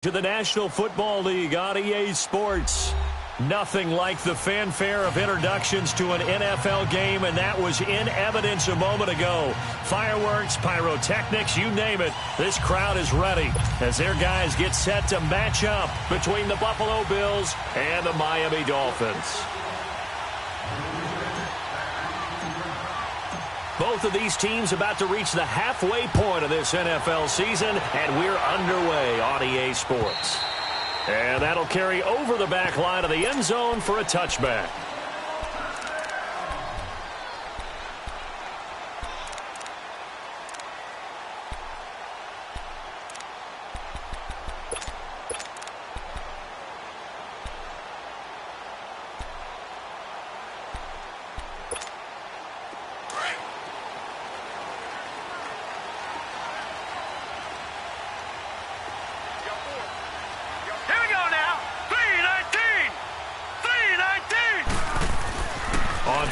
To the National Football League on EA Sports. Nothing like the fanfare of introductions to an NFL game, and that was in evidence a moment ago. Fireworks, pyrotechnics, you name it. This crowd is ready as their guys get set to match up between the Buffalo Bills and the Miami Dolphins. Both of these teams about to reach the halfway point of this NFL season, and we're underway on EA Sports. And that'll carry over the back line of the end zone for a touchback.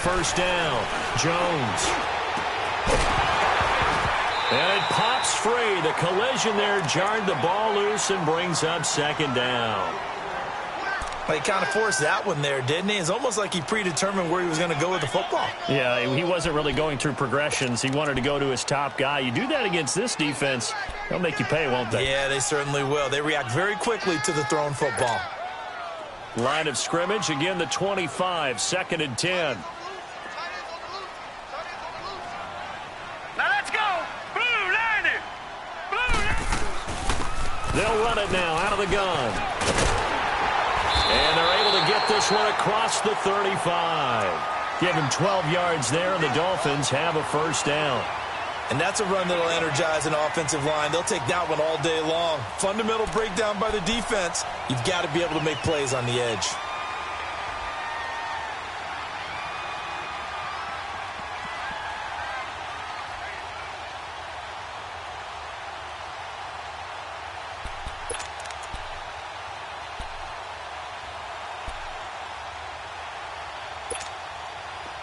First down, Jones. And it pops free. The collision there jarred the ball loose and brings up second down. Well, he kind of forced that one there, didn't he? It's almost like he predetermined where he was going to go with the football. Yeah, he wasn't really going through progressions. He wanted to go to his top guy. You do that against this defense, they'll make you pay, won't they? Yeah, they certainly will. They react very quickly to the thrown football. Line of scrimmage, again the 25, second and 10. They'll run it now out of the gun. And they're able to get this one across the 35. Give him 12 yards there, and the Dolphins have a first down. And that's a run that'll energize an offensive line. They'll take that one all day long. Fundamental breakdown by the defense. You've got to be able to make plays on the edge.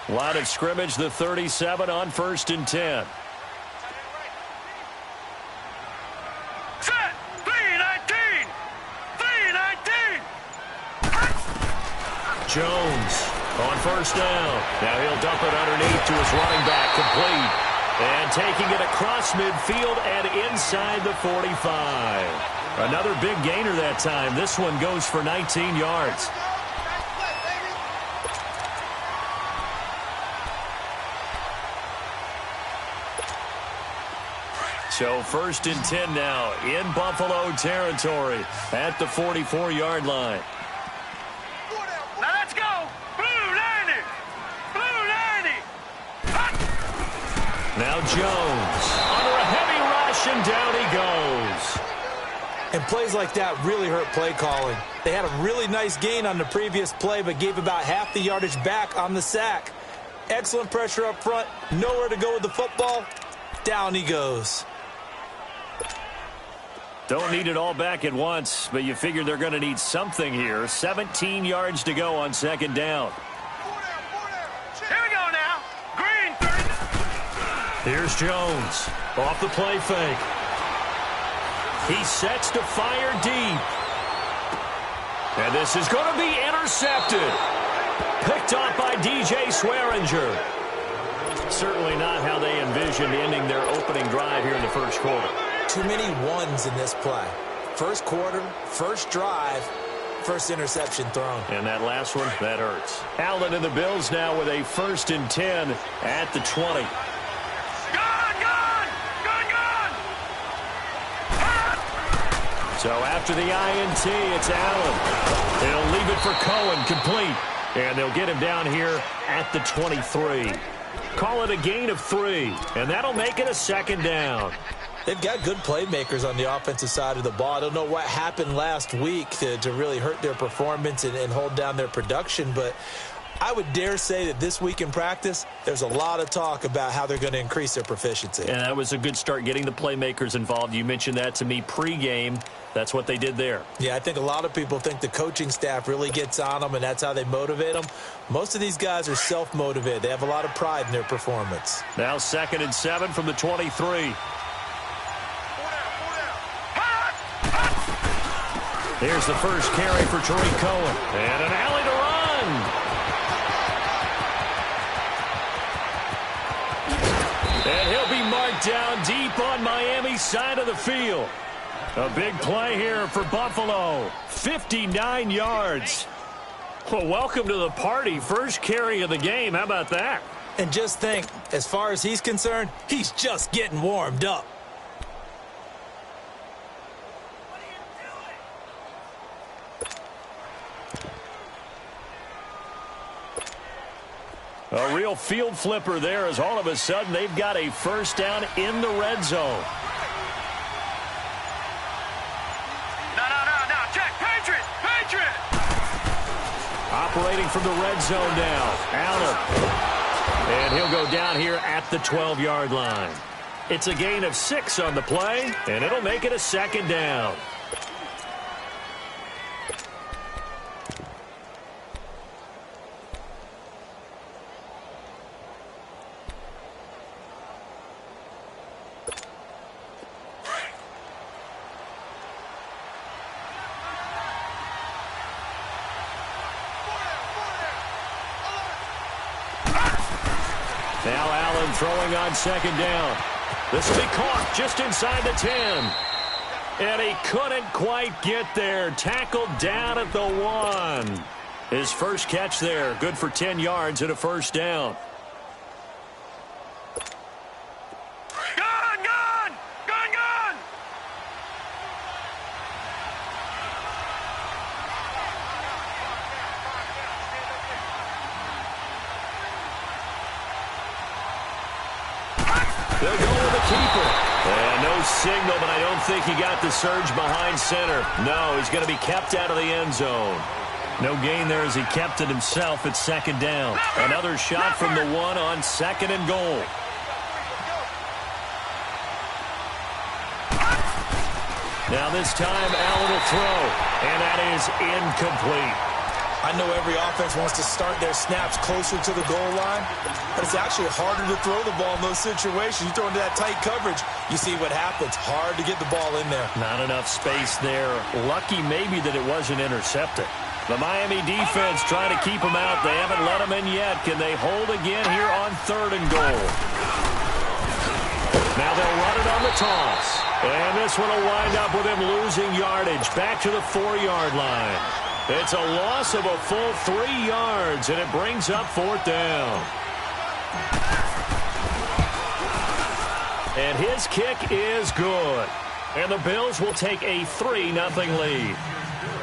Line of scrimmage, the 37 on first and 10. Set! 3-19! 3-19! Jones on first down. Now he'll dump it underneath to his running back, complete. And taking it across midfield and inside the 45. Another big gainer that time. This one goes for 19 yards. So first and 10 now in Buffalo territory at the 44-yard line. Now let's go. Blue 90. Blue 90. Now Jones under a heavy rush, and down he goes. And plays like that really hurt play calling. They had a really nice gain on the previous play, but gave about half the yardage back on the sack. Excellent pressure up front. Nowhere to go with the football. Down he goes. Don't need it all back at once, but you figure they're going to need something here. 17 yards to go on second down. Here we go now. Green 30. Here's Jones off the play fake. He sets to fire deep. And this is going to be intercepted. Picked off by DJ Swearinger. Certainly not how they envisioned ending their opening drive here in the first quarter. Too many ones in this play. First quarter, first drive, first interception thrown. And that last one, that hurts. Allen and the Bills now with a first and 10 at the 20. So after the INT, it's Allen. He'll leave it for Cohen, complete. And they'll get him down here at the 23. Call it a gain of 3, and that'll make it a second down. They've got good playmakers on the offensive side of the ball. I don't know what happened last week to really hurt their performance and hold down their production, but I would dare say that this week in practice, there's a lot of talk about how they're going to increase their proficiency. And that was a good start, getting the playmakers involved. You mentioned that to me pregame. That's what they did there. Yeah, I think a lot of people think the coaching staff really gets on them, and that's how they motivate them. Most of these guys are self-motivated. They have a lot of pride in their performance. Now 2nd and 7 from the 23. Here's the first carry for Tariq Cohen. And an alley to run. And he'll be marked down deep on Miami's side of the field. A big play here for Buffalo. 59 yards. Well, welcome to the party. First carry of the game. How about that? And just think, as far as he's concerned, he's just getting warmed up. A real field flipper there as all of a sudden they've got a first down in the red zone. No. Check. Patriot. Operating from the red zone now. Allen. And he'll go down here at the 12-yard line. It's a gain of 6 on the play, and it'll make it a second down. Now Allen throwing on second down. This will be caught just inside the 10. And he couldn't quite get there. Tackled down at the 1. His first catch there. Good for 10 yards and a first down. Gun! They'll go with the keeper. And no signal, but I don't think he got the surge behind center. No, he's going to be kept out of the end zone. No gain there as he kept it himself at second down. Another shot from the 1 on second and goal. Now this time, Allen will throw. And that is incomplete. I know every offense wants to start their snaps closer to the goal line, but it's actually harder to throw the ball in those situations. You throw into that tight coverage, you see what happens. Hard to get the ball in there. Not enough space there. Lucky maybe that it wasn't intercepted. The Miami defense trying to keep him out. They haven't let him in yet. Can they hold again here on third and goal? Now they'll run it on the toss. And this one will wind up with him losing yardage back to the 4-yard line. It's a loss of a full 3 yards, and it brings up fourth down. And his kick is good. And the Bills will take a 3-0 lead.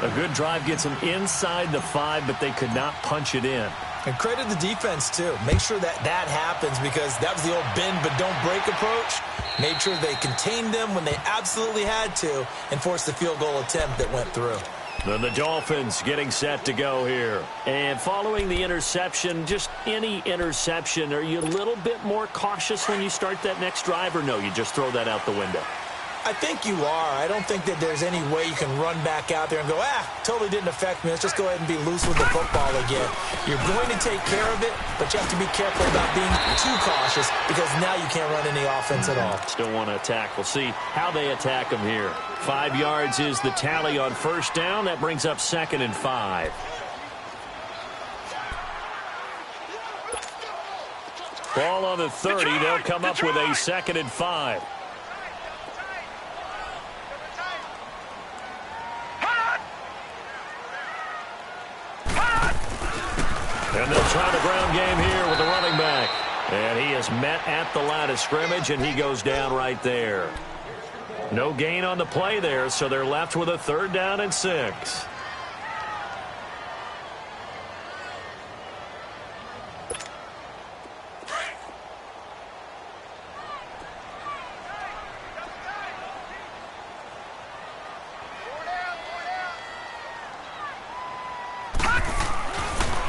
A good drive gets them inside the 5, but they could not punch it in. And credit the defense, too. Make sure that happens because that was the old bend but don't break approach. Made sure they contained them when they absolutely had to and forced the field goal attempt that went through. Then the Dolphins getting set to go here. And following the interception, just any interception, are you a little bit more cautious when you start that next drive, or no, you just throw that out the window? I think you are. I don't think that there's any way you can run back out there and go, totally didn't affect me. Let's just go ahead and be loose with the football again. You're going to take care of it, but you have to be careful about being too cautious because now you can't run any offense at all. Still want to attack. We'll see how they attack them here. 5 yards is the tally on first down. That brings up second and 5. Ball on the 30. They'll come up with a second and 5. And they'll try the ground game here with the running back. And he is met at the line of scrimmage, and he goes down right there. No gain on the play there, so they're left with a 3rd down and 6.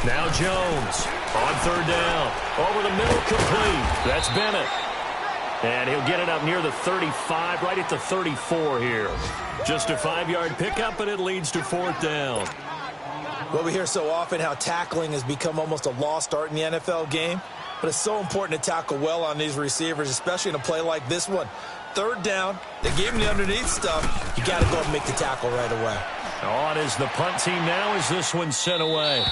Now Jones on 3rd down. Over the middle, complete. That's Bennett. And he'll get it up near the 35, right at the 34 here. Just a 5-yard pickup, and it leads to 4th down. Well, we hear so often how tackling has become almost a lost art in the NFL game. But it's so important to tackle well on these receivers, especially in a play like this one. 3rd down, they gave him the underneath stuff. You got to go and make the tackle right away. On is the punt team now as this one's sent away.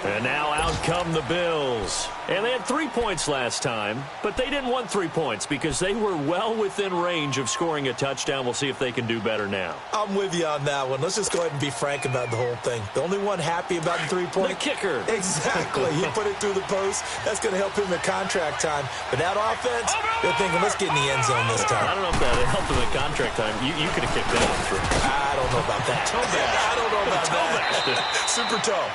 And now out come the Bills. And they had 3 points last time, but they didn't want 3 points because they were well within range of scoring a touchdown. We'll see if they can do better now. I'm with you on that one. Let's just go ahead and be frank about the whole thing. The only one happy about the 3-point. The kicker. Exactly. He put it through the post. That's going to help him in contract time. But that offense, they're thinking, let's get in the end zone this time. I don't know if that helped him in contract time. You could have kicked that one through. I don't know about that. Toe bash. I don't know about toe that. Bash. Super toe.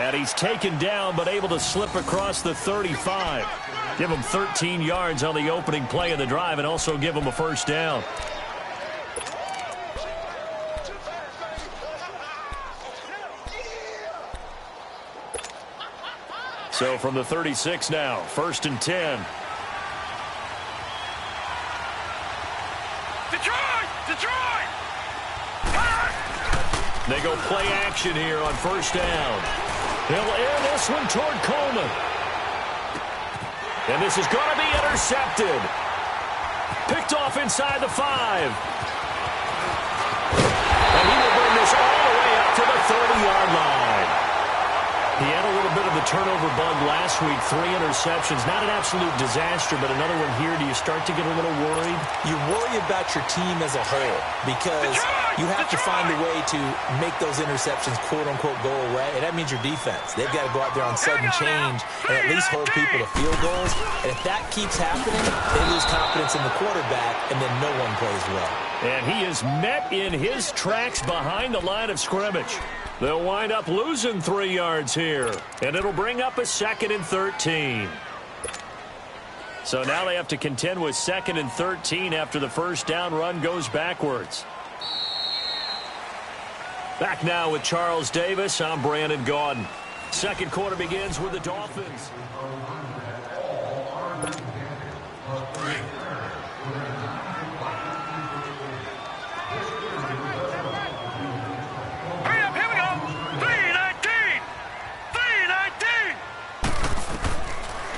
And he's taken down, but able to slip across the 35. Give him 13 yards on the opening play of the drive and also give him a first down. So from the 36 now, 1st and 10. Detroit! They go play action here on 1st down. He'll air this one toward Coleman. And this is going to be intercepted. Picked off inside the 5. And he will bring this all the way up to the 30-yard line. He had a little bit of the turnover bug last week, 3 interceptions. Not an absolute disaster, but another one here. Do you start to get a little worried? You worry about your team as a whole because you have to find a way to make those interceptions, quote-unquote, go away. And that means your defense. They've got to go out there on sudden change and at least hold people to field goals. And if that keeps happening, they lose confidence in the quarterback, and then no one plays well. And he is met in his tracks behind the line of scrimmage. They'll wind up losing 3 yards here. And it'll bring up a 2nd and 13. So now they have to contend with 2nd and 13 after the first down run goes backwards. Back now with Charles Davis. I'm Brandon Gaudin. Second quarter begins with the Dolphins.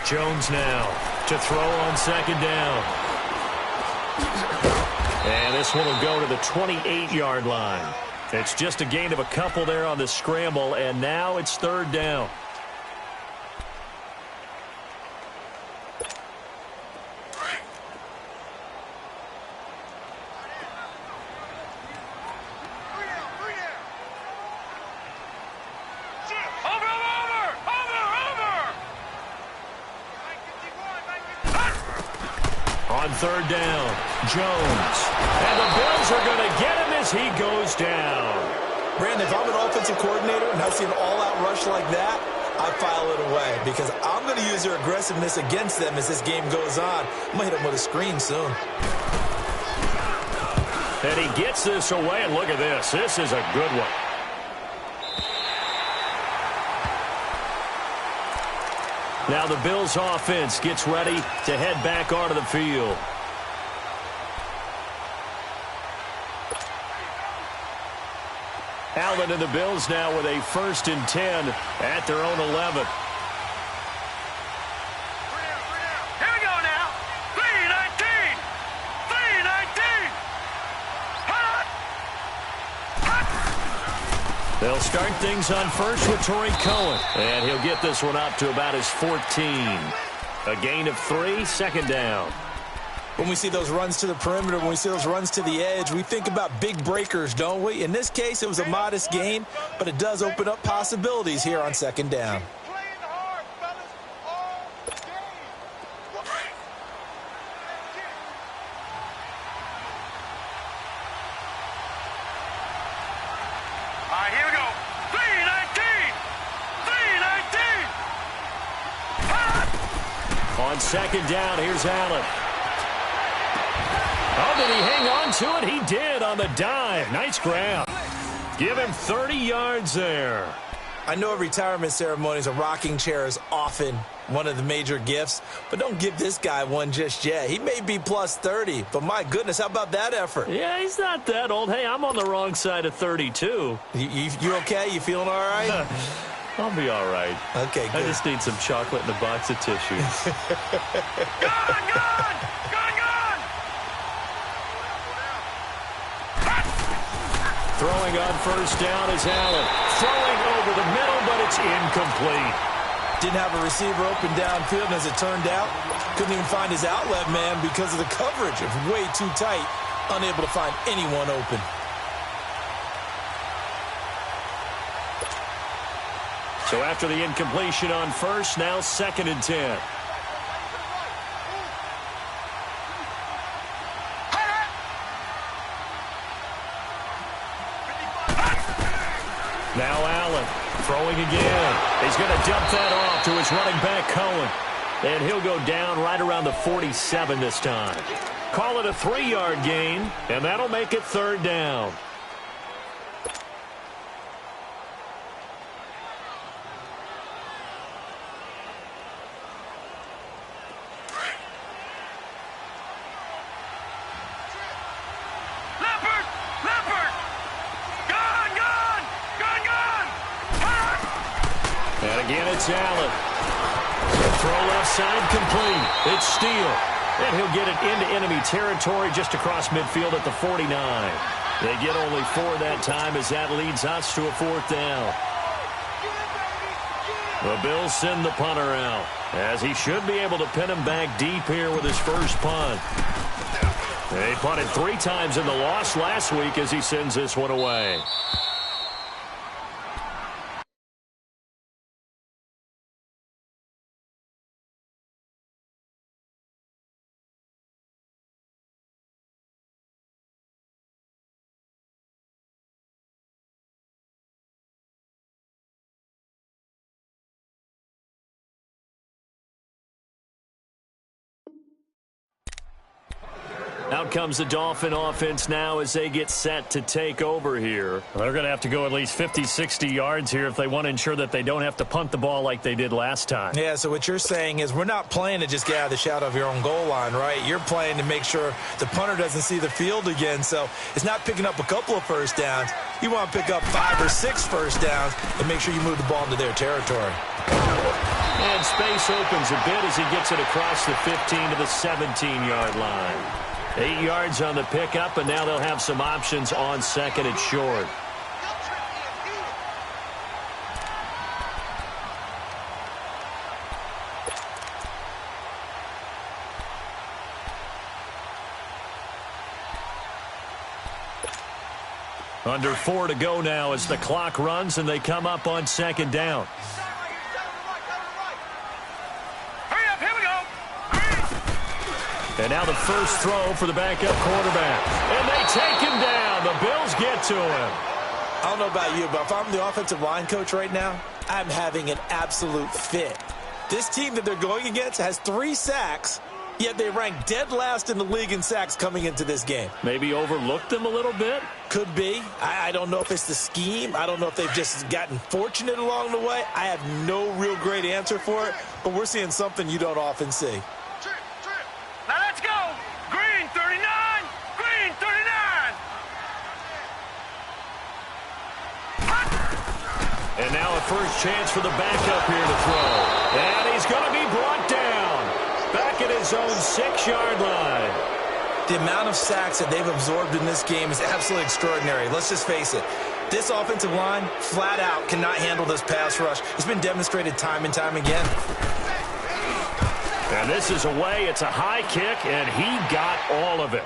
Jones now to throw on 2nd down. And this one will go to the 28-yard line. It's just a gain of a couple there on the scramble, and now it's 3rd down. On 3rd down, Jones. And the Bills are going to get him as he goes down. Brandon, if I'm an offensive coordinator and I see an all-out rush like that, I file it away because I'm going to use their aggressiveness against them as this game goes on. I'm going to hit them with a screen soon. And he gets this away, and look at this. This is a good one. Now the Bills offense gets ready to head back onto the field. Allen and the Bills now with a 1st and 10 at their own 11. Here we go now. 3-19. 3-19. They'll start things on first with Torrey Cohen. And he'll get this one up to about his 14. A gain of 3, 2nd down. When we see those runs to the perimeter, when we see those runs to the edge, we think about big breakers, don't we? In this case, it was a modest gain, but it does open up possibilities here on 2nd down. All right, here we go. 3-19. 3-19. On 2nd down, here's Allen. Oh, did he hang on to it? He did on the dive. Nice grab. Give him 30 yards there. I know at retirement ceremonies, a rocking chair is often one of the major gifts, but don't give this guy one just yet. He may be plus 30, but my goodness, how about that effort? Yeah, he's not that old. Hey, I'm on the wrong side of 32. You okay? You feeling all right? I'll be all right. Okay, good. I just need some chocolate and a box of tissues. Gone! Throwing on first down is Allen. Throwing over the middle, but it's incomplete. Didn't have a receiver open downfield, and as it turned out, couldn't even find his outlet man because of the coverage. It was way too tight, unable to find anyone open. So after the incompletion on first, now 2nd and 10. Now Allen throwing again. He's going to dump that off to his running back, Cohen. And he'll go down right around the 47 this time. Call it a 3-yard gain, and that'll make it 3rd down. And again, it's Allen. Throw left side complete. It's Steele. And he'll get it into enemy territory just across midfield at the 49. They get only 4 that time as that leads us to a 4th down. The Bills send the punter out, as he should be able to pin him back deep here with his first punt. They punted 3 times in the loss last week as he sends this one away. Out comes the Dolphin offense now as they get set to take over here. They're going to have to go at least 50, 60 yards here if they want to ensure that they don't have to punt the ball like they did last time. Yeah, so what you're saying is we're not playing to just get out of the shadow of your own goal line, right? You're playing to make sure the punter doesn't see the field again. So it's not picking up a couple of first downs. You want to pick up 5 or 6 first downs and make sure you move the ball into their territory. And space opens a bit as he gets it across the 15 to the 17-yard line. 8 yards on the pickup, and now they'll have some options on 2nd and short. Under 4 to go now as the clock runs and they come up on 2nd down. And now the first throw for the backup quarterback. And they take him down. The Bills get to him. I don't know about you, but if I'm the offensive line coach right now, I'm having an absolute fit. This team that they're going against has 3 sacks, yet they rank dead last in the league in sacks coming into this game. Maybe overlooked them a little bit? Could be. I don't know if it's the scheme. I don't know if they've just gotten fortunate along the way. I have no real great answer for it, but we're seeing something you don't often see. Now let's go. Green 39. Green 39. And now a first chance for the backup here to throw. And he's going to be brought down. Back at his own 6-yard line. The amount of sacks that they've absorbed in this game is absolutely extraordinary. Let's just face it. This offensive line, flat out, cannot handle this pass rush. It's been demonstrated time and time again. And this is away. It's a high kick, and he got all of it.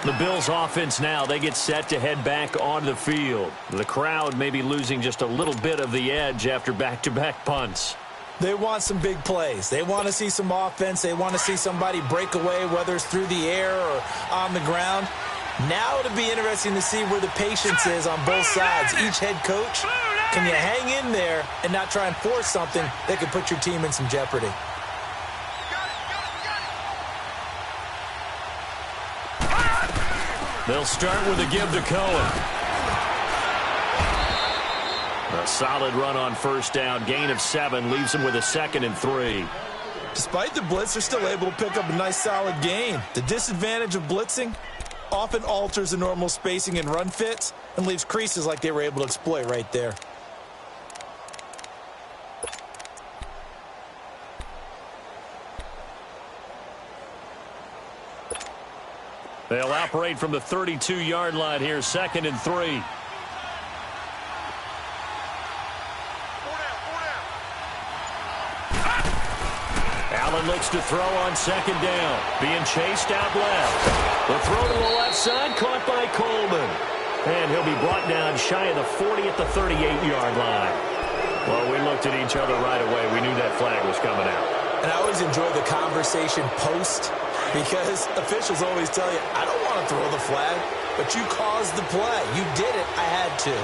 The Bills offense now, they get set to head back onto the field. The crowd may be losing just a little bit of the edge after back-to-back punts. They want some big plays. They want to see some offense. They want to see somebody break away, whether it's through the air or on the ground. Now it'll be interesting to see where the patience is on both sides. Each head coach, can you hang in there and not try and force something that could put your team in some jeopardy? They'll start with a give to Cohen. A solid run on first down. Gain of 7 leaves them with a 2nd and 3. Despite the blitz, they're still able to pick up a nice solid gain. The disadvantage of blitzing often alters the normal spacing and run fits and leaves creases like they were able to exploit right there. They'll operate from the 32-yard line here, 2nd and 3. Allen looks to throw on 2nd down. Being chased out left. The throw to the left side, caught by Coleman. And he'll be brought down shy of the 40 at the 38-yard line. Well, we looked at each other right away. We knew that flag was coming out. And I always enjoy the conversation post, because officials always tell you, I don't want to throw the flag, but you caused the play. You did it. I had to.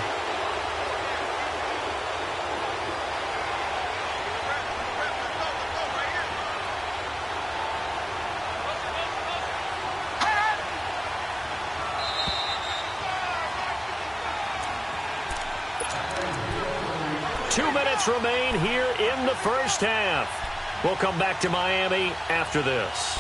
Remain here in the first half. We'll come back to Miami after this.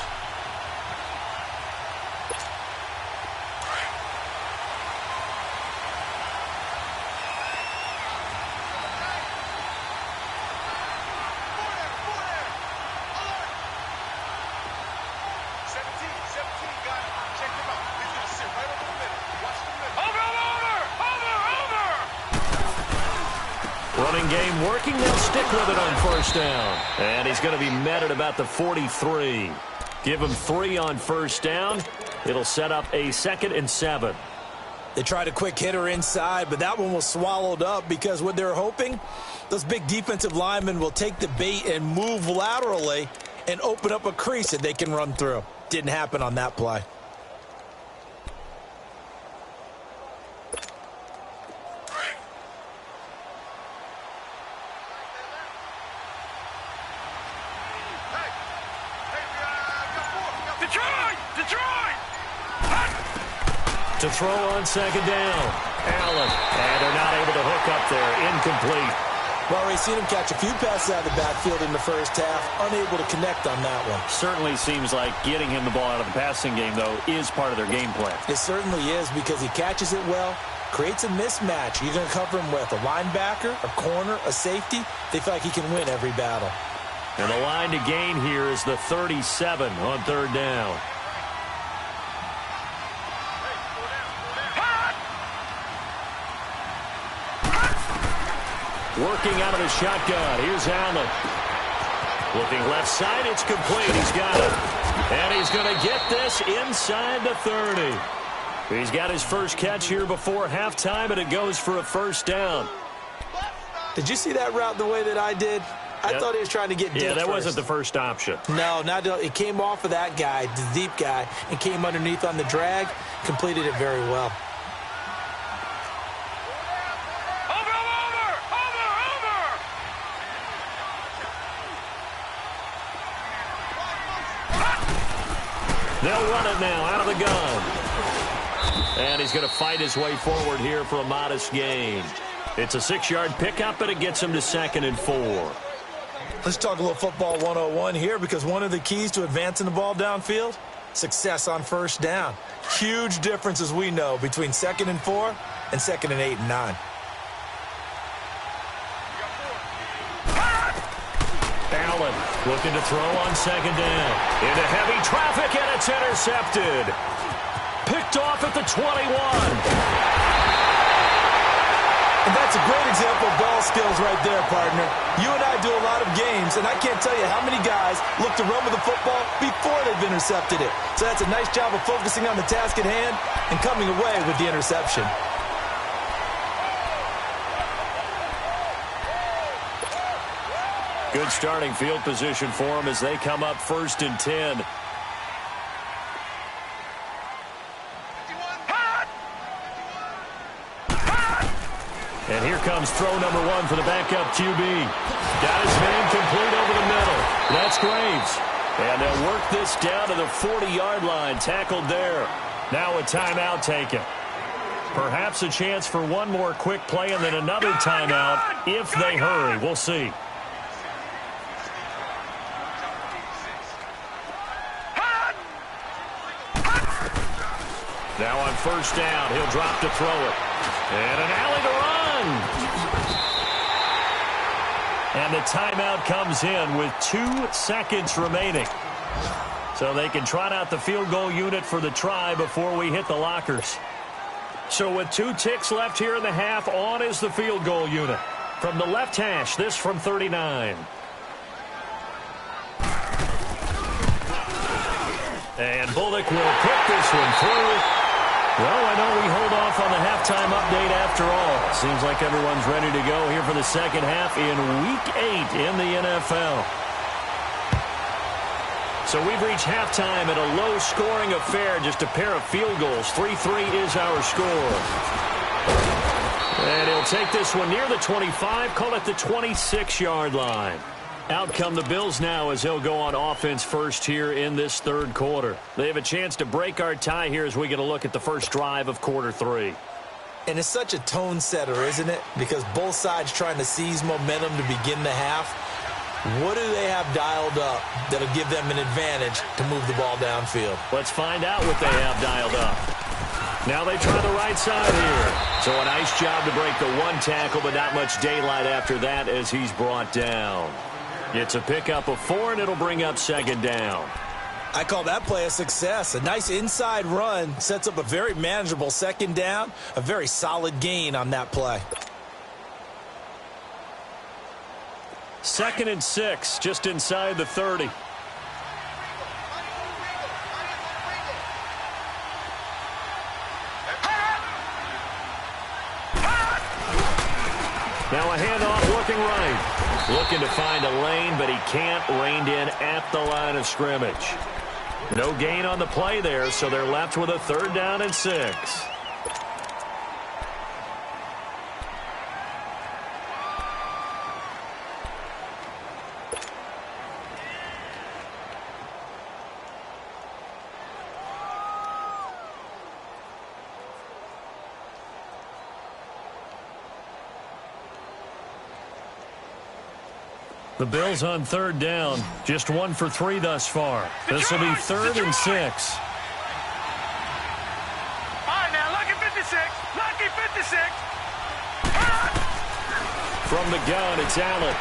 Running game working. They'll stick with it on 1st down. And he's going to be met at about the 43. Give him 3 on 1st down. It'll set up a 2nd and 7. They tried a quick hitter inside, but that one was swallowed up because what they're hoping, those big defensive linemen will take the bait and move laterally and open up a crease that they can run through. Didn't happen on that play. To throw on 2nd down. Allen. And they're not able to hook up there. Incomplete. Well, we've seen him catch a few passes out of the backfield in the first half. Unable to connect on that one. Certainly seems like getting him the ball out of the passing game, though, is part of their game plan. It certainly is, because he catches it well, creates a mismatch. You're going to cover him with a linebacker, a corner, a safety. They feel like he can win every battle. And the line to gain here is the 37 on 3rd down. Working out of the shotgun. Here's Allen. Looking left side. It's complete. He's got it. And he's going to get this inside the 30. He's got his first catch here before halftime, and it goes for a 1st down. Did you see that route the way that I did? I thought he was trying to get deep. Yeah, that wasn't the first option. No, it came off of that guy, the deep guy, and came underneath on the drag. Completed it very well. They'll run it now out of the gun. And he's going to fight his way forward here for a modest gain. It's a 6-yard pickup, but it gets him to 2nd and 4. Let's talk a little football 101 here, because one of the keys to advancing the ball downfield, success on 1st down. Huge difference, as we know, between 2nd and 4 and 2nd and 8 and 9. Allen looking to throw on 2nd down. Into heavy traffic, and it's intercepted. Picked off at the 21. And that's a great example of ball skills right there, partner. You and I do a lot of games, and I can't tell you how many guys look to run with the football before they've intercepted it. So that's a nice job of focusing on the task at hand and coming away with the interception. Good starting field position for them as they come up 1st and 10. And here comes throw number 1 for the backup QB. Got his man complete over the middle. That's Graves. And they'll work this down to the 40-yard line. Tackled there. Now a timeout taken. Perhaps a chance for one more quick play and then another timeout if they hurry. We'll see. Now on 1st down, he'll drop to throw it. And an alley to run. And the timeout comes in with 2 seconds remaining. So they can trot out the field goal unit for the try before we hit the lockers. So with 2 ticks left here in the half, on is the field goal unit. From the left hash, this from 39. And Bullock will put this one through. Well, I know we hold off on the halftime update after all. Seems like everyone's ready to go here for the second half in Week 8 in the NFL. So we've reached halftime at a low-scoring affair, just a pair of field goals. 3-3 is our score. And he'll take this one near the 25, call it the 26-yard line. Out come the Bills now as he'll go on offense first here in this third quarter. They have a chance to break our tie here as we get a look at the first drive of quarter 3. And it's such a tone setter, isn't it? Because both sides trying to seize momentum to begin the half. What do they have dialed up that'll give them an advantage to move the ball downfield? Let's find out what they have dialed up. Now they try the right side here. So a nice job to break the 1 tackle, but not much daylight after that as he's brought down. It's a pickup of 4, and it'll bring up second down. I call that play a success. A nice inside run sets up a very manageable second down. A very solid gain on that play. 2nd and 6, just inside the 30. Now a handoff looking right. Looking to find a lane, but he can't. Reined in at the line of scrimmage. No gain on the play there, so they're left with a 3rd down and 6. The Bills on 3rd down. Just 1 for 3 thus far. This will be 3rd and 6. All right, now, lucky 56. Lucky 56. From the gun, it's Allen.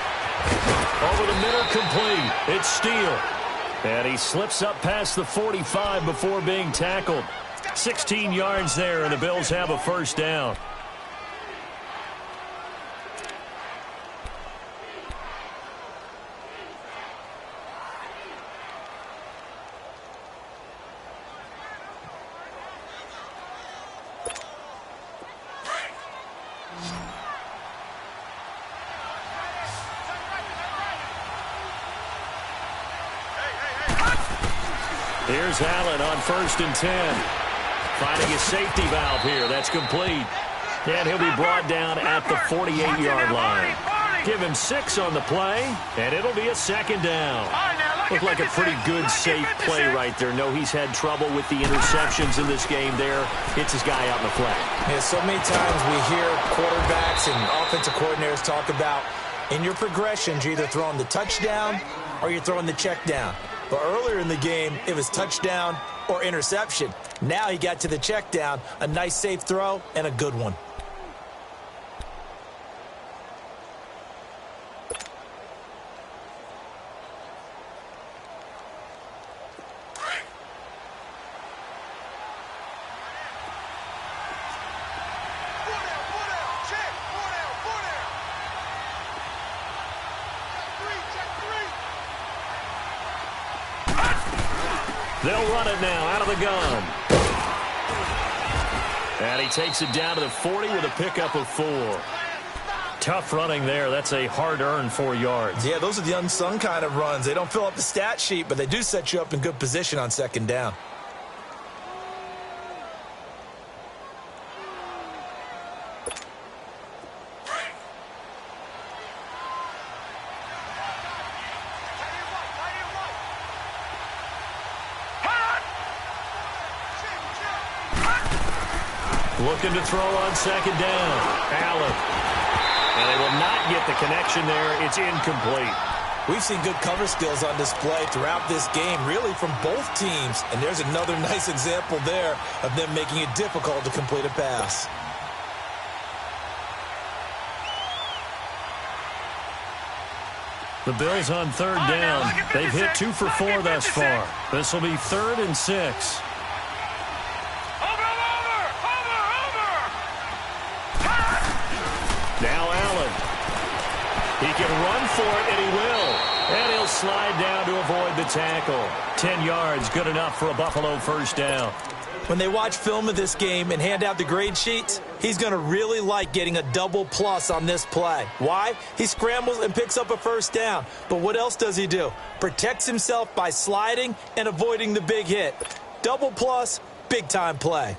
Over the middle, complete. It's Steele. And he slips up past the 45 before being tackled. 16 yards there, and the Bills have a 1st down. Here's Allen on 1st and 10. Finding his safety valve here. That's complete. And he'll be brought down at the 48-yard line. Give him 6 on the play, and it'll be a 2nd down. Looked like a pretty good, safe play right there. No, he's had trouble with the interceptions in this game there. Hits his guy out in the flat. Yeah, so many times we hear quarterbacks and offensive coordinators talk about in your progressions, you're either throwing the touchdown or you're throwing the check down. But earlier in the game, it was touchdown or interception. Now he got to the check down, a nice safe throw, and a good one. They'll run it now out of the gun. And he takes it down to the 40 with a pickup of 4. Tough running there. That's a hard-earned 4 yards. Yeah, those are the unsung kind of runs. They don't fill up the stat sheet, but they do set you up in good position on 2nd down. Looking to throw on 2nd down. Allen. And they will not get the connection there. It's incomplete. We've seen good cover skills on display throughout this game, really from both teams. And there's another nice example there of them making it difficult to complete a pass. The Bills on third down. They've hit 2 for 4 thus far. This will be 3rd and 6. Now Allen. He can run for it, and he will. And he'll slide down to avoid the tackle. 10 yards, good enough for a Buffalo first down. When they watch film of this game and hand out the grade sheets, he's going to really like getting a double plus on this play. Why? He scrambles and picks up a first down. But what else does he do? Protects himself by sliding and avoiding the big hit. Double plus, big-time play.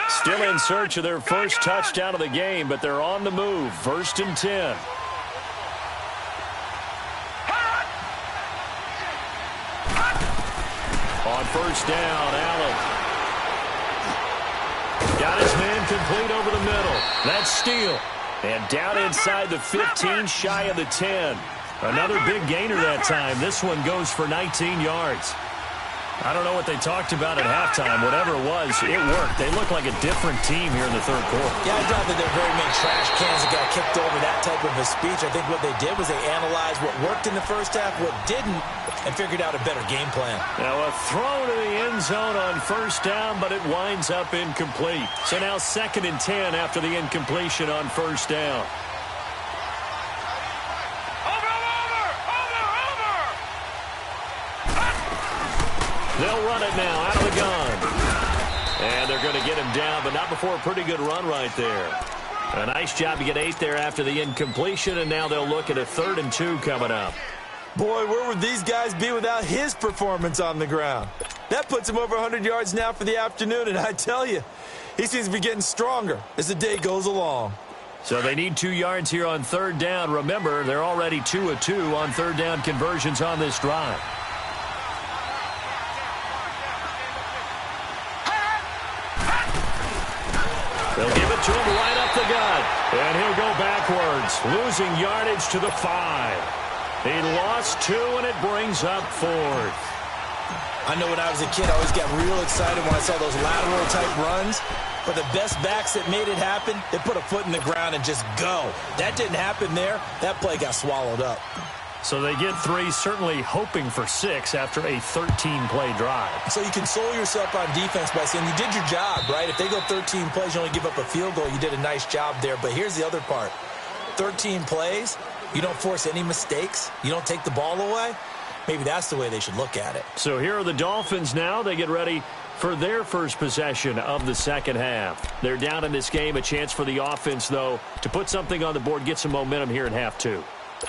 Still in search of their first touchdown of the game, but they're on the move. 1st and 10. On first down, Allen. Got his man complete over the middle. That's Steele. And down inside the 15, shy of the 10. Another big gainer that time. This one goes for 19 yards. I don't know what they talked about at halftime. Whatever it was, it worked. They look like a different team here in the third quarter. Yeah, I doubt that there are very many trash cans that got kicked over that type of a speech. I think what they did was they analyzed what worked in the first half, what didn't, and figured out a better game plan. Now a throw to the end zone on first down, but it winds up incomplete. So now 2nd and 10 after the incompletion on first down. They'll run it now out of the gun. And they're going to get him down, but not before a pretty good run right there. A nice job to get 8 there after the incompletion, and now they'll look at a 3rd and 2 coming up. Boy, where would these guys be without his performance on the ground? That puts him over 100 yards now for the afternoon, and I tell you, he seems to be getting stronger as the day goes along. So they need 2 yards here on 3rd down. Remember, they're already 2 of 2 on 3rd down conversions on this drive. They'll give it to him right up the gut. And he'll go backwards, losing yardage to the 5. He lost 2, and it brings up 4th. I know when I was a kid, I always got real excited when I saw those lateral-type runs. But the best backs that made it happen, they put a foot in the ground and just go. That didn't happen there. That play got swallowed up. So they get 3, certainly hoping for 6 after a 13-play drive. So you console yourself on defense by saying you did your job, right? If they go 13 plays, you only give up a field goal, you did a nice job there. But here's the other part. 13 plays, you don't force any mistakes, you don't take the ball away. Maybe that's the way they should look at it. So here are the Dolphins now. They get ready for their first possession of the second half. They're down in this game. A chance for the offense, though, to put something on the board, get some momentum here in half 2.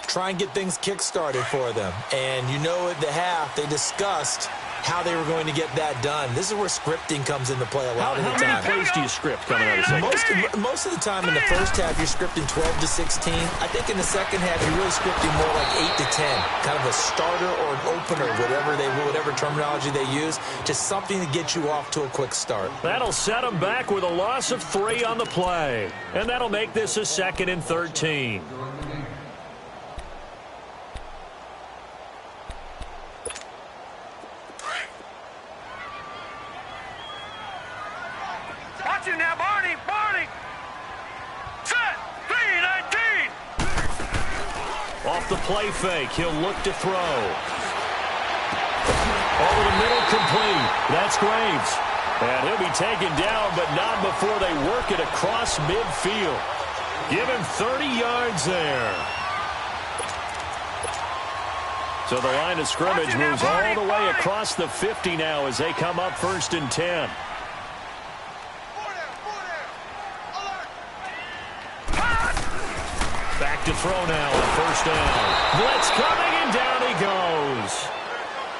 Try and get things kick-started for them. And you know at the half, they discussed how they were going to get that done. This is where scripting comes into play a lot of the time. How many plays do you script coming out of the second? Most of the time in the first half, you're scripting 12 to 16. I think in the second half, you're really scripting more like 8 to 10. Kind of a starter or an opener, whatever terminology they use. Just something to get you off to a quick start. That'll set them back with a loss of 3 on the play. And that'll make this a 2nd and 13. Now, Barney. Set. 3-19. Off the play fake, he'll look to throw. Over the middle, complete. That's Graves. And he'll be taken down, but not before they work it across midfield. Give him 30 yards there. So the line of scrimmage moves all the way across the 50 now as they come up 1st and 10. Back to throw now on 1st down. Blitz coming, and down he goes.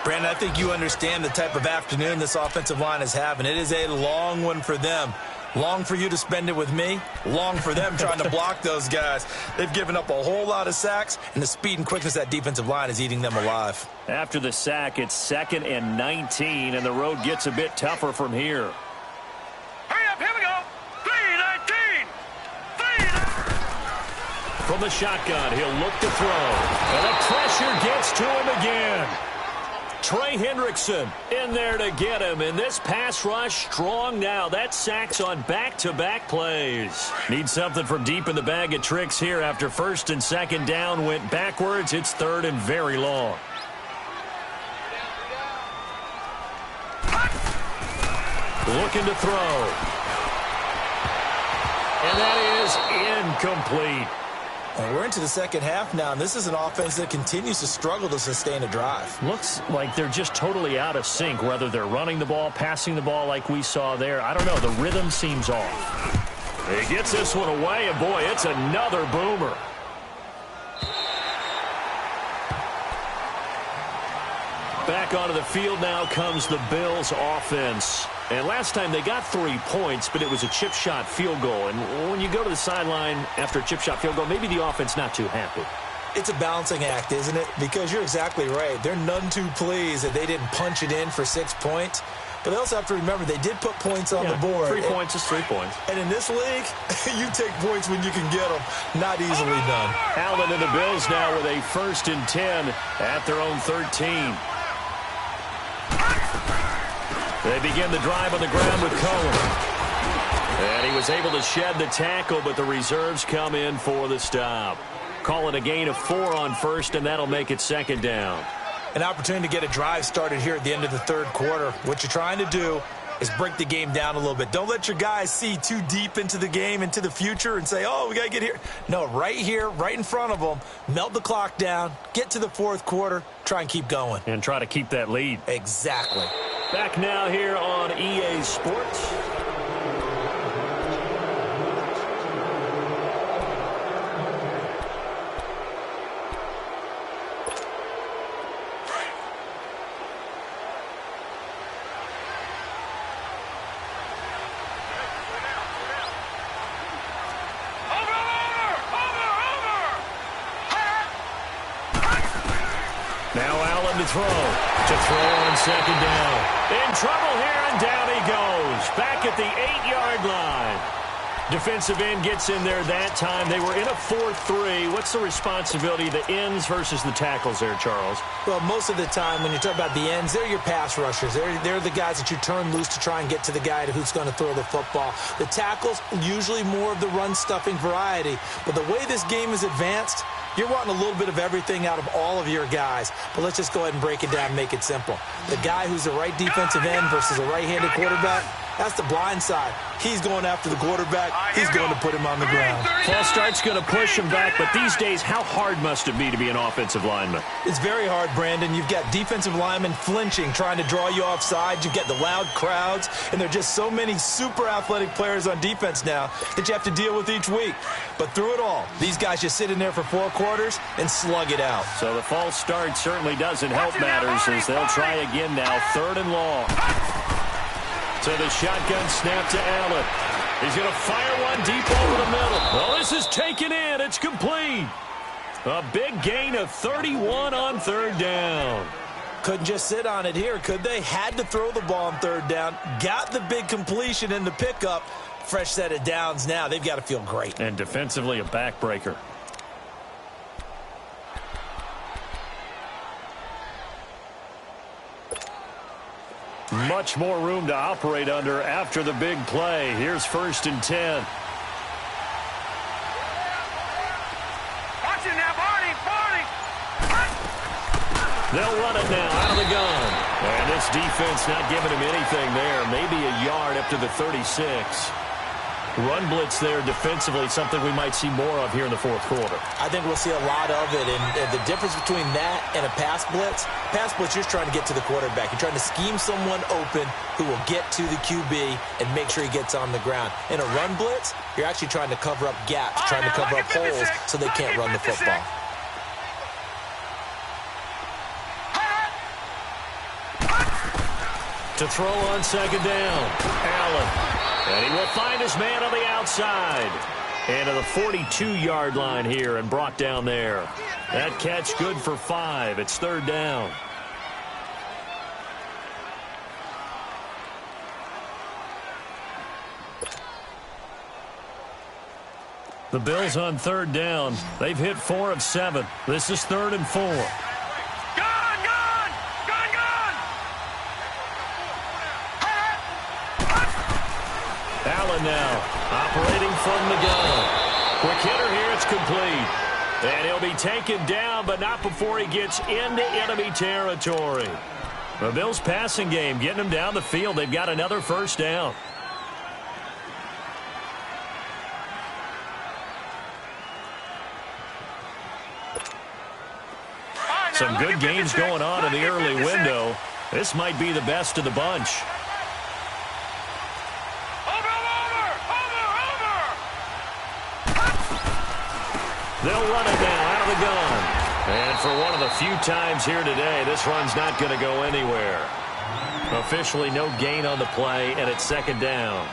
Brandon, I think you understand the type of afternoon this offensive line is having. It is a long one for them. Long for you to spend it with me. Long for them trying to block those guys. They've given up a whole lot of sacks, and the speed and quickness of that defensive line is eating them alive. After the sack, it's 2nd and 19, and the road gets a bit tougher from here. Hurry up, here we go. 3-19. From the shotgun, he'll look to throw. And the pressure gets to him again. Trey Hendrickson in there to get him. And this pass rush strong now. That's sacks on back-to-back plays. Need something from deep in the bag of tricks here after first and second down went backwards. It's third and very long. Looking to throw. And that is incomplete. And we're into the second half now, and this is an offense that continues to struggle to sustain a drive. Looks like they're just totally out of sync, whether they're running the ball, passing the ball like we saw there. I don't know. The rhythm seems off. He gets this one away, and boy, it's another boomer. Back onto the field now comes the Bills offense. And last time they got 3 points, but it was a chip shot field goal. And when you go to the sideline after a chip shot field goal, maybe the offense not too happy. It's a balancing act, isn't it? Because you're exactly right. They're none too pleased that they didn't punch it in for 6 points. But they also have to remember they did put points on the board. 3 points is 3 points. And in this league, you take points when you can get them. Not easily done. Allen and the Bills now with a 1st and 10 at their own 13. They begin the drive on the ground with Cohen. And he was able to shed the tackle, but the reserves come in for the stop. Call it a gain of 4 on first, and that'll make it second down. An opportunity to get a drive started here at the end of the third quarter. What you're trying to do is break the game down a little bit. Don't let your guys see too deep into the game, into the future, and say, oh, we got to get here. No, right here, right in front of them, melt the clock down, get to the fourth quarter, try and keep going. And try to keep that lead. Exactly. Back now here on EA Sports. Now Allen to throw on second down. In trouble here, and down he goes. Back at the 8-yard line. Defensive end gets in there that time. They were in a 4-3. What's the responsibility of the ends versus the tackles there, Charles? Well, most of the time when you talk about the ends, they're your pass rushers. They're the guys that you turn loose to try and get to the guy who's going to throw the football. The tackles, usually more of the run-stuffing variety. But the way this game is advanced, you're wanting a little bit of everything out of all of your guys. But let's just go ahead and break it down and make it simple. The guy who's the right defensive end versus a right-handed quarterback, that's the blind side. He's going after the quarterback. He's going to put him on the ground. False start's going to push him back, but these days, how hard must it be to be an offensive lineman? It's very hard, Brandon. You've got defensive linemen flinching, trying to draw you off sides. You've got the loud crowds, and there are just so many super athletic players on defense now that you have to deal with each week. But through it all, these guys just sit in there for 4 quarters and slug it out. So the false start certainly doesn't help matters as they'll try again now, 3rd and long. So the shotgun snap to Allen. He's going to fire one deep over the middle. Well, this is taken in. It's complete. A big gain of 31 on 3rd down. Couldn't just sit on it here, could they? Had to throw the ball on 3rd down. Got the big completion in the pickup. Fresh set of downs now. They've got to feel great. And defensively, a backbreaker. Much more room to operate under after the big play. Here's 1st and 10. Watch it now, Barney. They'll run it now out of the gun. And this defense not giving him anything there. Maybe a yard up to the 36. Run blitz there defensively, something we might see more of here in the 4th quarter. I think we'll see a lot of it, and the difference between that and a pass blitz, you're just trying to get to the quarterback. You're trying to scheme someone open who will get to the QB and make sure he gets on the ground. In a run blitz, you're actually trying to cover up gaps, trying to cover up holes so they can't run the football. To throw on second down, Allen. And he will find his man on the outside. And to the 42-yard line here and brought down there. That catch good for 5. It's 3rd down. The Bills on 3rd down. They've hit 4 of 7. This is 3rd and 4. Gone! Allen now, operating from the gun. Quick hitter here, it's complete. And he'll be taken down, but not before he gets into enemy territory. The Bills' passing game getting him down the field. They've got another first down. Some good games going on in the early window. This might be the best of the bunch. They'll run it now out of the gun. And for one of the few times here today, this run's not going to go anywhere. Officially no gain on the play, and it's second down.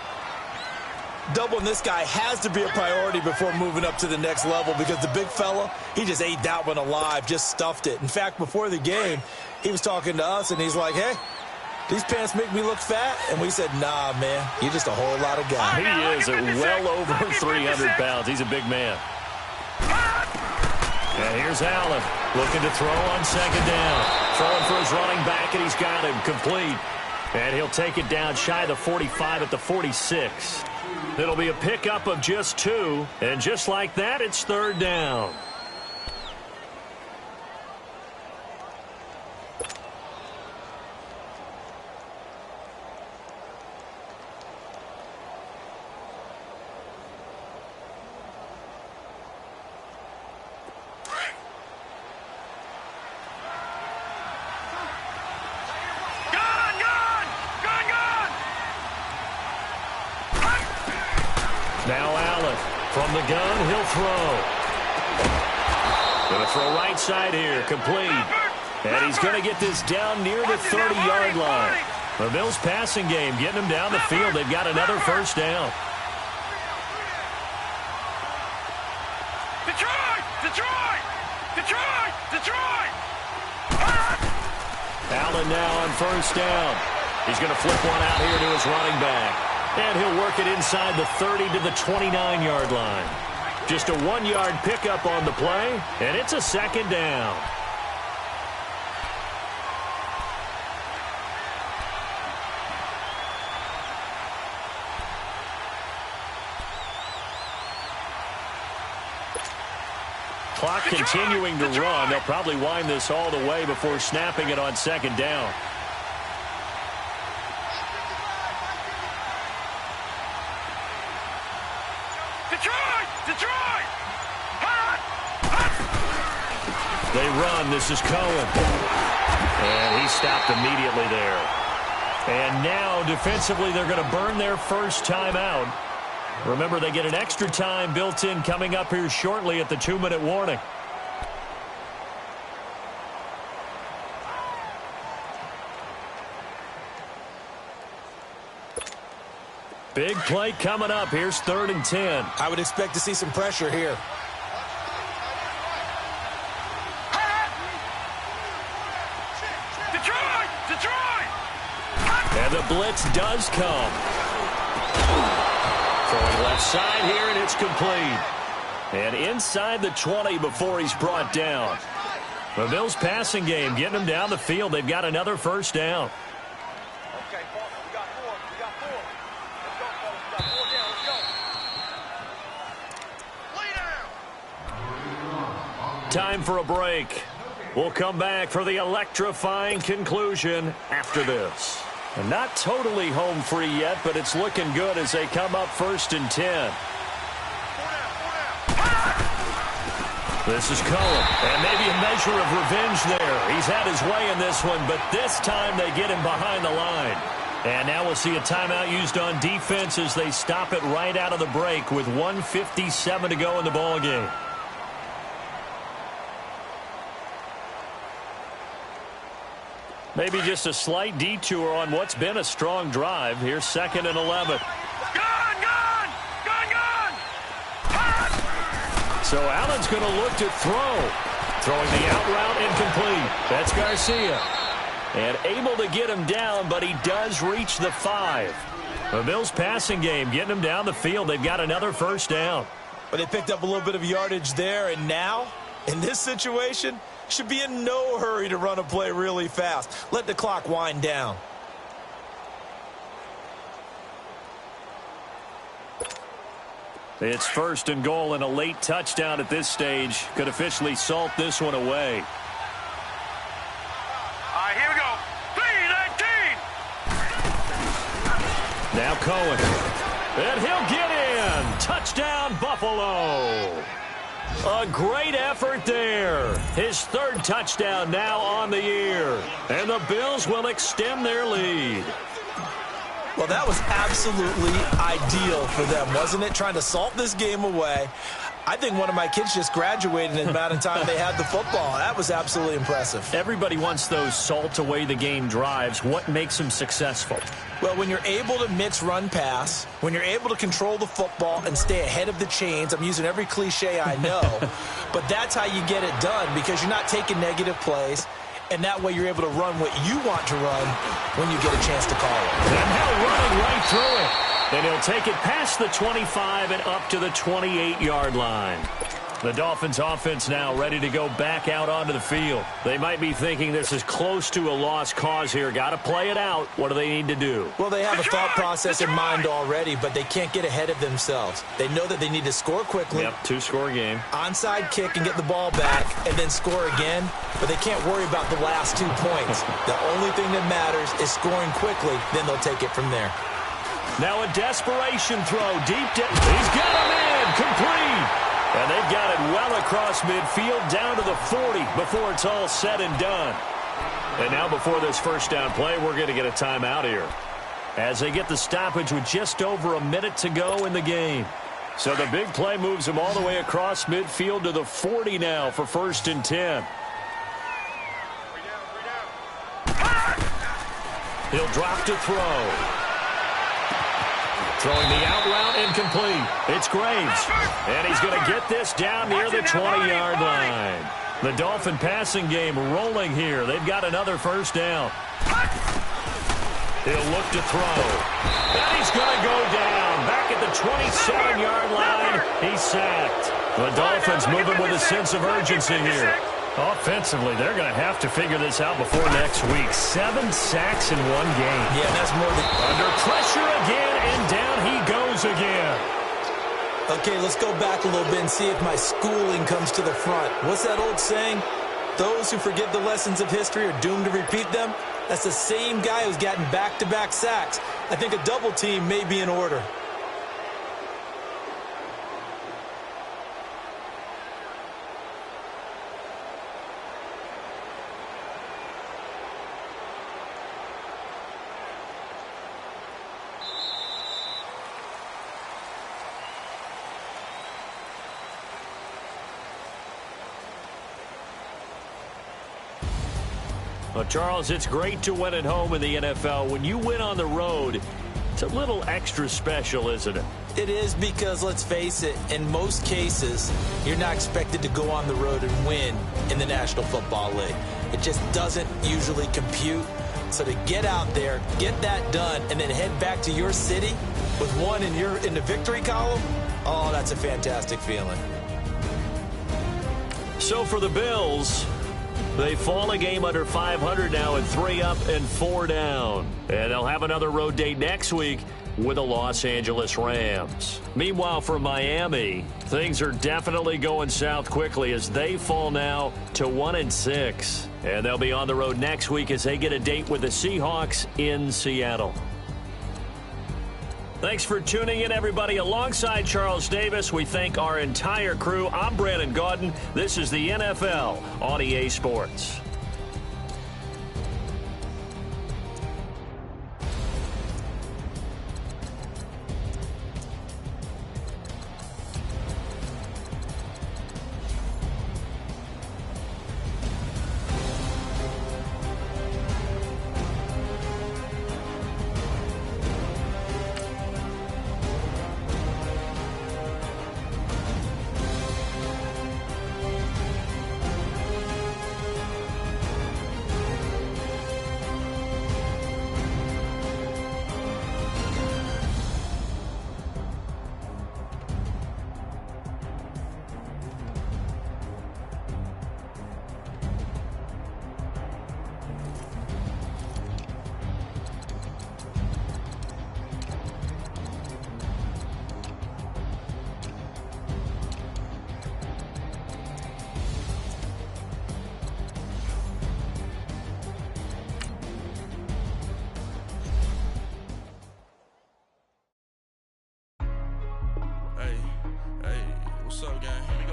Doubling this guy has to be a priority before moving up to the next level because the big fella, he just ate that one alive, just stuffed it. In fact, before the game, he was talking to us, and he's like, hey, these pants make me look fat. And we said, nah, man, you're just a whole lot of guy. He is at well over 300 pounds. He's a big man. And here's Allen looking to throw on second down. Throwing for his running back, and he's got him complete. And he'll take it down shy of the 45 at the 46. It'll be a pickup of just 2, and just like that, it's third down. Now Allen from the gun, he'll throw. Going to throw right side here, complete. And he's going to get this down near the 30-yard line. The Bills' passing game getting him down the field. They've got another first down. Detroit! Detroit! Detroit! Detroit! Allen now on first down. He's going to flip one out here to his running back. And he'll work it inside the 30 to the 29-yard line. Just a 1-yard pickup on the play, and it's a second down. Clock continuing to run. They'll probably wind this all the way before snapping it on second down. They run. This is Cohen. And he stopped immediately there. And now, defensively, they're going to burn their first timeout. Remember, they get an extra time built in coming up here shortly at the 2-minute warning. Big play coming up. Here's 3rd and 10. I would expect to see some pressure here. And the blitz does come. Throwing left side here, and it's complete. And inside the 20 before he's brought down. The Bills' passing game getting him down the field. They've got another first down. Okay, we got 4. We got 4. Let's go, fellas. We got 4 down. Let's go. Lay down. Time for a break. We'll come back for the electrifying conclusion after this. And not totally home free yet, but it's looking good as they come up 1st and 10. This is Cohen, and maybe a measure of revenge there. He's had his way in this one, but this time they get him behind the line. And now we'll see a timeout used on defense as they stop it right out of the break with 1:57 to go in the ballgame. Maybe just a slight detour on what's been a strong drive. Here's 2nd and 11. So Allen's going to look to throw. Throwing the out route incomplete. That's Garcia. And able to get him down, but he does reach the 5. The Bills' passing game getting him down the field. They've got another first down. But they picked up a little bit of yardage there, and now, in this situation, should be in no hurry to run a play really fast. Let the clock wind down. It's 1st and goal, and a late touchdown at this stage could officially salt this one away. All right, here we go. 3-19. Now Cohen. And he'll get in. Touchdown, Buffalo. A great effort there. His 3rd touchdown now on the year. And the Bills will extend their lead. Well, that was absolutely ideal for them, wasn't it? Trying to salt this game away. I think one of my kids just graduated in the amount of time they had the football. That was absolutely impressive. Everybody wants those salt away the game drives. What makes them successful? Well, when you're able to mix run pass, when you're able to control the football and stay ahead of the chains, I'm using every cliche I know, but that's how you get it done because you're not taking negative plays, and that way you're able to run what you want to run when you get a chance to call it. And now running right through it. And he'll take it past the 25 and up to the 28-yard line. The Dolphins offense now ready to go back out onto the field. They might be thinking this is close to a lost cause here. Got to play it out. What do they need to do? Well, they have a thought process in mind already, but they can't get ahead of themselves. They know that they need to score quickly. Yep, 2-score game. Onside kick and get the ball back and then score again, but they can't worry about the last 2 points. The only thing that matters is scoring quickly, then they'll take it from there. Now a desperation throw deep down. He's got him in, complete. And they've got it well across midfield down to the 40 before it's all said and done. And now before this first down play, we're going to get a timeout here as they get the stoppage with just over a minute to go in the game. So the big play moves them all the way across midfield to the 40 now for 1st and 10. He'll drop to throw. Throwing the out route incomplete. It's Graves. And he's going to get this down near the 20-yard line. The Dolphin passing game rolling here. They've got another first down. He'll look to throw. And he's going to go down. Back at the 27-yard line. He's sacked. The Dolphins moving with a sense of urgency here. Offensively, they're going to have to figure this out before next week. 7 sacks in one game. Yeah, that's more than... Under pressure again, and down he goes again. Okay, let's go back a little bit and see if my schooling comes to the front. What's that old saying? Those who forget the lessons of history are doomed to repeat them. That's the same guy who's gotten back-to-back sacks. I think a double team may be in order. Well, Charles, it's great to win at home in the NFL. When you win on the road, it's a little extra special, isn't it? It is because, let's face it, in most cases, you're not expected to go on the road and win in the National Football League. It just doesn't usually compute. So to get out there, get that done, and then head back to your city with one in the victory column, oh, that's a fantastic feeling. So for the Bills, they fall a game under 500 now and 3 up and 4 down. And they'll have another road date next week with the Los Angeles Rams. Meanwhile, for Miami, things are definitely going south quickly as they fall now to 1-6. And they'll be on the road next week as they get a date with the Seahawks in Seattle. Thanks for tuning in, everybody. Alongside Charles Davis, we thank our entire crew. I'm Brandon Gaudin. This is the NFL on EA Sports.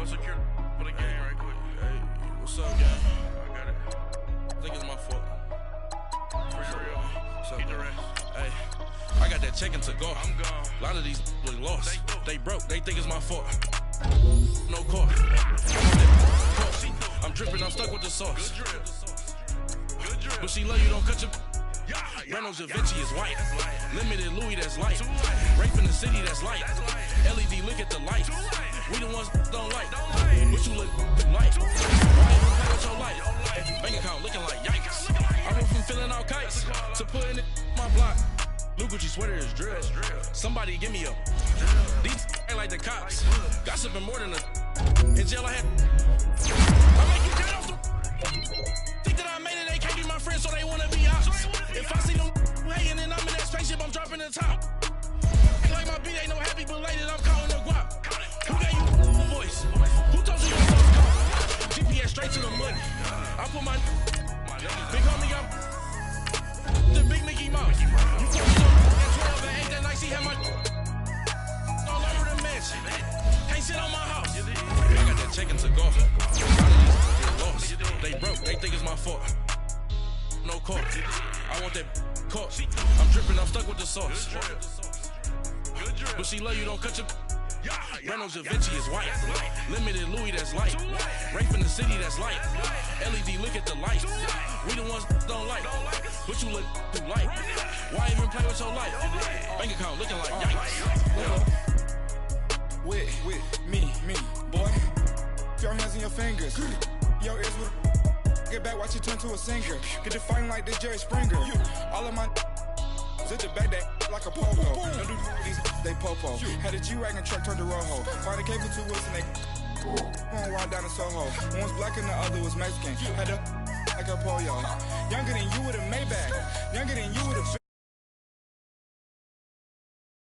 go secure for the game right quick. Hey, what's up, gang? I got it. I think it's my fault. For real. What's up, keep the rest. Hey, I got that check to go. I'm gone. A lot of these look lost. They broke. They think it's my fault. No car. I'm dripping. I'm stuck with the sauce. Good drip. Good drip. But she love you. Don't cut your. Reynolds Da Vinci is white. Limited Louis, that's light. Rape in the city, that's light. LED, look at the light. We the ones don't like. What you look like? Why even play with your life? Bank account looking like yikes. I went from filling out kites to putting it in my block. Blue Gucci sweater is drill. Somebody give me a. These ain't like the cops. Gossiping more than a. In jail I had. I'm like, you got off the. Think that I made it, they can't be my friends, so they wanna be ops. If I see them hanging and I'm in that spaceship, I'm dropping the top. Ain't like my beat ain't no happy belated, I'm calling the guap. Who gave you a voice? Who told you your voice call? GPS straight to the money. I put my big homie got the big Mickey Mouse. You focus on 12 and 8 that night, she had my all over the mansion. Can't sit on my house. I got that chicken to go. Lost. They broke, they think it's my fault. No car. I want that caught. I'm dripping, I'm stuck with the sauce. But she love you, don't cut your. Reynolds Da Vinci is white. Limited Louis, that's light. Rape in the city, that's light. LED, look at the light. We the ones don't like. What you look like? Why even play with your life? Bank account looking like yikes. With me, boy. Your hands and your fingers. Your ears with. Get back, watch you turn to a singer. Get the fighting like this Jerry Springer. All of my sit the back that like a pogo. Don't do these, they popo. Had a G-Wagon truck turned to Rojo. Find a cable 2 wheels and they going wild down in Soho. One was black and the other was Mexican. Had a like a pollo. Younger than you with a Maybach. Younger than you with a